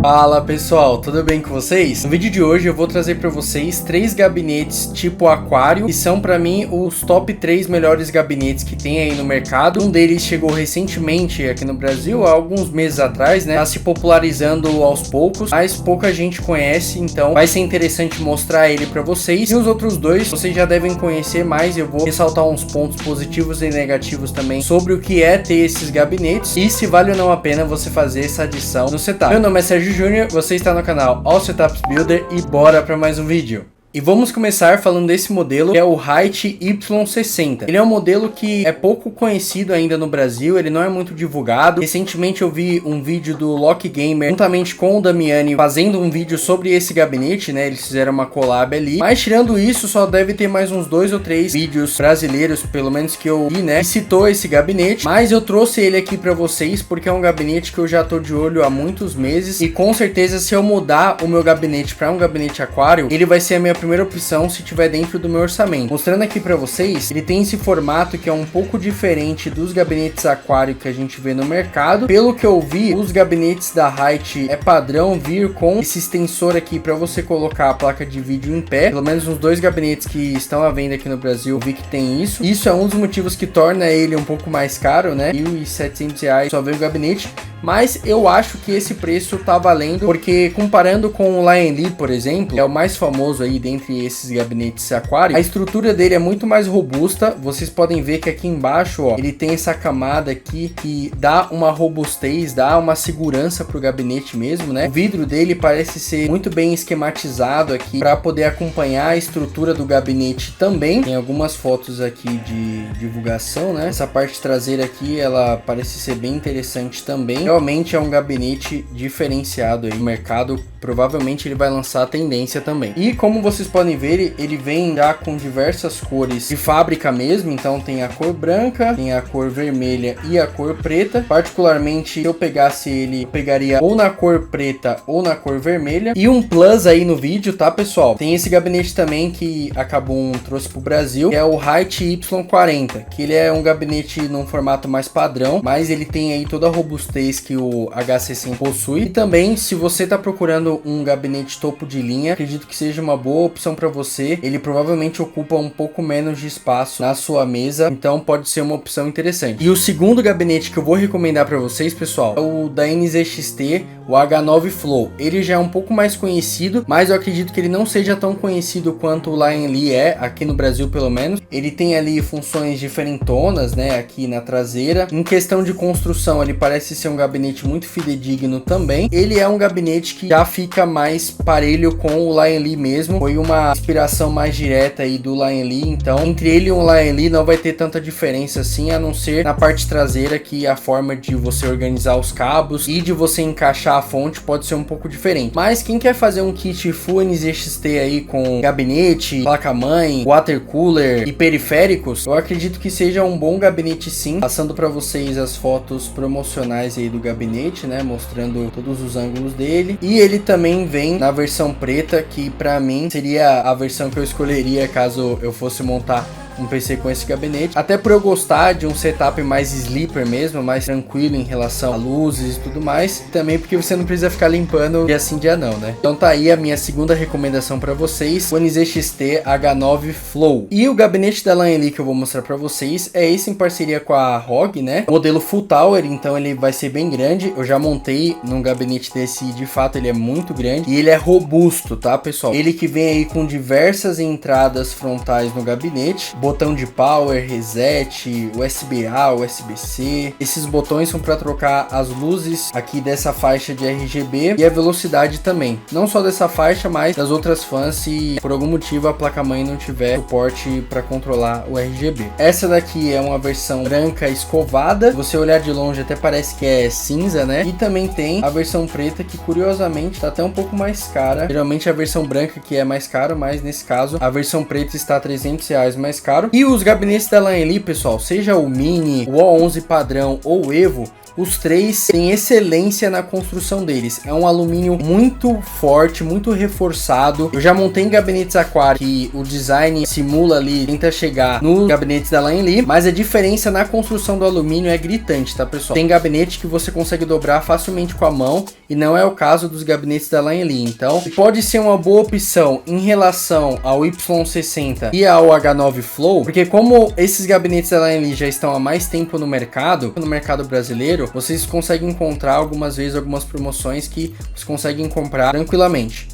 Fala pessoal, tudo bem com vocês? No vídeo de hoje eu vou trazer para vocês 3 gabinetes tipo aquário, que são para mim os top 3 melhores gabinetes que tem aí no mercado. Um deles chegou recentemente aqui no Brasil, há alguns meses atrás, né? Tá se popularizando aos poucos, mas pouca gente conhece, então vai ser interessante mostrar ele para vocês. E os outros dois vocês já devem conhecer mais, eu vou ressaltar uns pontos positivos e negativos também sobre o que é ter esses gabinetes e se vale ou não a pena você fazer essa adição no setup. Meu nome é Sérgio Júnior, você está no canal All Setups Builder e bora para mais um vídeo. E vamos começar falando desse modelo, que é o Height Y60. Ele é um modelo que é pouco conhecido ainda no Brasil, ele não é muito divulgado. Recentemente eu vi um vídeo do Lock Gamer, juntamente com o Damiani, fazendo um vídeo sobre esse gabinete, né? Eles fizeram uma collab ali. Mas tirando isso, só deve ter mais uns 2 ou 3 vídeos brasileiros, pelo menos que eu vi, né? Que citou esse gabinete. Mas eu trouxe ele aqui pra vocês, porque é um gabinete que eu já tô de olho há muitos meses. E com certeza, se eu mudar o meu gabinete pra um gabinete aquário, ele vai ser a minha primeira opção se tiver dentro do meu orçamento. Mostrando aqui para vocês, ele tem esse formato que é um pouco diferente dos gabinetes aquário que a gente vê no mercado. Pelo que eu vi, os gabinetes da Height é padrão vir com esse extensor aqui para você colocar a placa de vídeo em pé. Pelo menos uns 2 gabinetes que estão à venda aqui no Brasil, eu vi que tem isso. Isso é um dos motivos que torna ele um pouco mais caro, né? R$1.700 só vem o gabinete. Mas eu acho que esse preço tá valendo, porque comparando com o Lion Lee, por exemplo, é o mais famoso aí dentre esses gabinetes aquário, a estrutura dele é muito mais robusta. Vocês podem ver que aqui embaixo, ó, ele tem essa camada aqui que dá uma robustez, dá uma segurança pro gabinete mesmo, né? O vidro dele parece ser muito bem esquematizado aqui para poder acompanhar a estrutura do gabinete também. Tem algumas fotos aqui de divulgação, né? Essa parte traseira aqui, ela parece ser bem interessante também. Realmente é um gabinete diferenciado aí no mercado, provavelmente ele vai lançar a tendência também. E como vocês podem ver, ele vem já com diversas cores de fábrica mesmo, então tem a cor branca, tem a cor vermelha e a cor preta. Particularmente, se eu pegasse ele, eu pegaria ou na cor preta ou na cor vermelha. E um plus aí no vídeo, tá pessoal? Tem esse gabinete também que a Kabum trouxe pro Brasil, que é o Height Y40, que ele é um gabinete num formato mais padrão, mas ele tem aí toda a robustez que o HC100 possui. E também, se você tá procurando um gabinete topo de linha, acredito que seja uma boa opção para você. Ele provavelmente ocupa um pouco menos de espaço na sua mesa, então pode ser uma opção interessante. E o segundo gabinete que eu vou recomendar para vocês, pessoal, é o da NZXT, o H9 Flow. Ele já é um pouco mais conhecido, mas eu acredito que ele não seja tão conhecido quanto o Lion Lee é, aqui no Brasil pelo menos. Ele tem ali funções diferentonas, né, aqui na traseira. Em questão de construção, ele parece ser um gabinete muito fidedigno também. Ele é um gabinete que já fica mais parelho com o Lion Lee mesmo. Foi uma inspiração mais direta aí do Lion Lee, então entre ele e o Lion Lee não vai ter tanta diferença assim, a não ser na parte traseira, que a forma de você organizar os cabos e de você encaixar a fonte pode ser um pouco diferente. Mas quem quer fazer um kit Full NZXT aí com gabinete, placa-mãe, water cooler e periféricos, eu acredito que seja um bom gabinete sim. Passando para vocês as fotos promocionais aí do gabinete, né, mostrando todos os ângulos dele. E ele também vem na versão preta, que para mim seria a versão que eu escolheria caso eu fosse montar um PC com esse gabinete, até por eu gostar de um setup mais sleeper mesmo, mais tranquilo em relação a luzes e tudo mais, e também porque você não precisa ficar limpando dia sim dia não, né? Então tá aí a minha segunda recomendação para vocês, o NZXT H9 Flow. E o gabinete da Lion Lee que eu vou mostrar para vocês é esse em parceria com a ROG, né? Modelo Full Tower, então ele vai ser bem grande. Eu já montei num gabinete desse e de fato ele é muito grande e ele é robusto, tá pessoal? Ele que vem aí com diversas entradas frontais no gabinete, botão de power, reset, USB-A, USB-C. Esses botões são para trocar as luzes aqui dessa faixa de RGB e a velocidade também. Não só dessa faixa, mas das outras fãs, se por algum motivo a placa-mãe não tiver suporte para controlar o RGB. Essa daqui é uma versão branca escovada. Se você olhar de longe até parece que é cinza, né? E também tem a versão preta, que curiosamente está até um pouco mais cara. Geralmente a versão branca que é mais caro, mas nesse caso a versão preta está R$300 mais caro. E os gabinetes da Lion Lee, pessoal, seja o Mini, o O11 padrão ou o Evo, os três têm excelência na construção deles. É um alumínio muito forte, muito reforçado. Eu já montei em gabinetes aquário que o design simula ali, tenta chegar nos gabinetes da Lion Li, mas a diferença na construção do alumínio é gritante, tá, pessoal? Tem gabinete que você consegue dobrar facilmente com a mão e não é o caso dos gabinetes da Lion Li. Então, pode ser uma boa opção em relação ao Y60 e ao H9 Flow, porque como esses gabinetes da Lion Li já estão há mais tempo no mercado brasileiro, vocês conseguem encontrar algumas vezes algumas promoções que vocês conseguem comprar tranquilamente.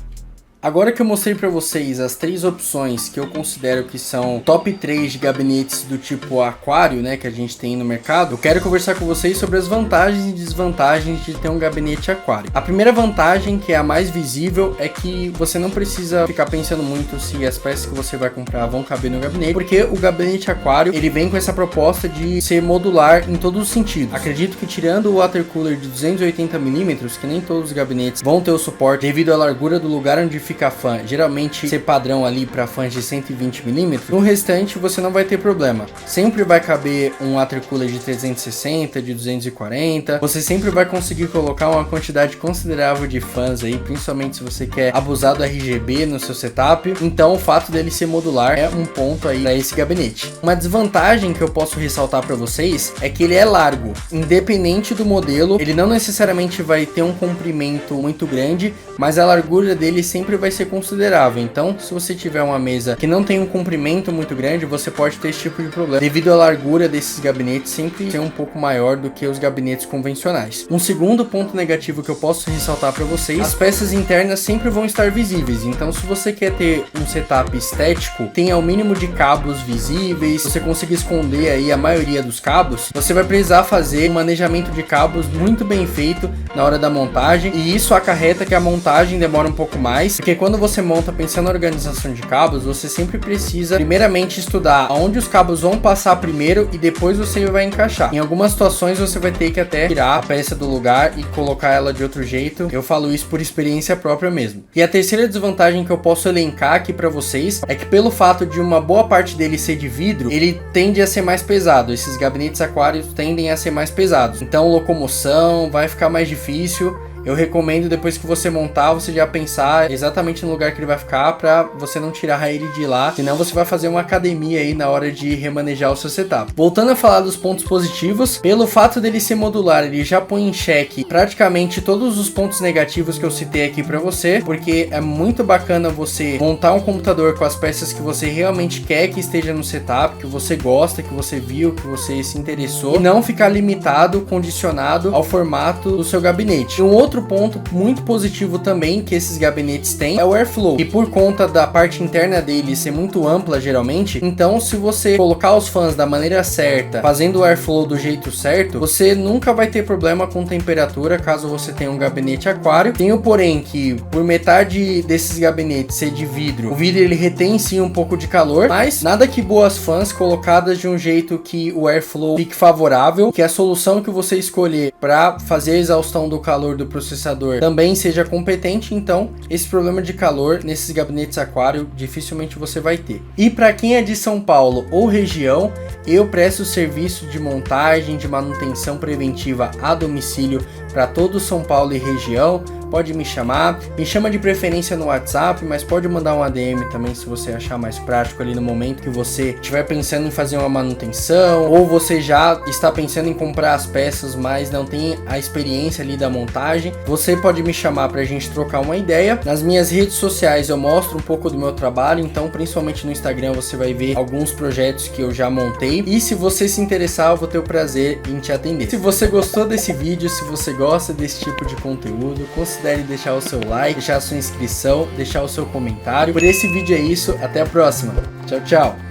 Agora que eu mostrei para vocês as três opções que eu considero que são top 3 de gabinetes do tipo aquário, né, que a gente tem no mercado, eu quero conversar com vocês sobre as vantagens e desvantagens de ter um gabinete aquário. A primeira vantagem, que é a mais visível, é que você não precisa ficar pensando muito se as peças que você vai comprar vão caber no gabinete, porque o gabinete aquário, ele vem com essa proposta de ser modular em todos os sentidos. Acredito que tirando o water cooler de 280mm, que nem todos os gabinetes vão ter o suporte devido à largura do lugar onde fica a fã, geralmente ser padrão ali para fãs de 120mm, no restante você não vai ter problema. Sempre vai caber um water cooler de 360, de 240, você sempre vai conseguir colocar uma quantidade considerável de fãs aí, principalmente se você quer abusar do RGB no seu setup. Então o fato dele ser modular é um ponto aí para esse gabinete. Uma desvantagem que eu posso ressaltar para vocês é que ele é largo, independente do modelo, ele não necessariamente vai ter um comprimento muito grande, mas a largura dele sempre vai ser considerável. Então, se você tiver uma mesa que não tem um comprimento muito grande, você pode ter esse tipo de problema, devido à largura desses gabinetes sempre ser um pouco maior do que os gabinetes convencionais. Um segundo ponto negativo que eu posso ressaltar para vocês, as peças internas sempre vão estar visíveis. Então, se você quer ter um setup estético, tenha o mínimo de cabos visíveis, você consiga esconder aí a maioria dos cabos, você vai precisar fazer um manejamento de cabos muito bem feito na hora da montagem, e isso acarreta que a montagem demora um pouco mais, porque quando você monta pensando na organização de cabos, você sempre precisa primeiramente estudar aonde os cabos vão passar primeiro e depois você vai encaixar. Em algumas situações você vai ter que até tirar a peça do lugar e colocar ela de outro jeito. Eu falo isso por experiência própria mesmo. E a terceira desvantagem que eu posso elencar aqui para vocês é que pelo fato de uma boa parte dele ser de vidro, ele tende a ser mais pesado. Esses gabinetes aquários tendem a ser mais pesados. Então locomoção vai ficar mais difícil. Eu recomendo depois que você montar, você já pensar exatamente no lugar que ele vai ficar para você não tirar ele de lá, senão você vai fazer uma academia aí na hora de remanejar o seu setup. Voltando a falar dos pontos positivos, pelo fato dele ser modular, ele já põe em xeque praticamente todos os pontos negativos que eu citei aqui para você, porque é muito bacana você montar um computador com as peças que você realmente quer que esteja no setup, que você gosta, que você viu, que você se interessou, e não ficar limitado, condicionado ao formato do seu gabinete. E um outro ponto muito positivo também que esses gabinetes têm é o airflow, e por conta da parte interna dele ser muito ampla geralmente, então se você colocar os fãs da maneira certa, fazendo o airflow do jeito certo, você nunca vai ter problema com temperatura caso você tenha um gabinete aquário. Tem o porém que por metade desses gabinetes ser de vidro, o vidro ele retém sim um pouco de calor, mas nada que boas fãs colocadas de um jeito que o airflow fique favorável, que a solução que você escolher para fazer a exaustão do calor do processador também seja competente. Então esse problema de calor nesses gabinetes aquário dificilmente você vai ter. E para quem é de São Paulo ou região, eu presto serviço de montagem, de manutenção preventiva a domicílio para todo São Paulo e região. Pode me chama de preferência no WhatsApp, mas pode mandar um ADM também se você achar mais prático ali no momento que você estiver pensando em fazer uma manutenção, ou você já está pensando em comprar as peças, mas não tem a experiência ali da montagem. Você pode me chamar para a gente trocar uma ideia. Nas minhas redes sociais eu mostro um pouco do meu trabalho, então principalmente no Instagram você vai ver alguns projetos que eu já montei, e se você se interessar eu vou ter o prazer em te atender. Se você gostou desse vídeo, se você gosta desse tipo de conteúdo, considere deixar o seu like, deixar a sua inscrição, deixar o seu comentário. Por esse vídeo é isso, até a próxima. Tchau, tchau.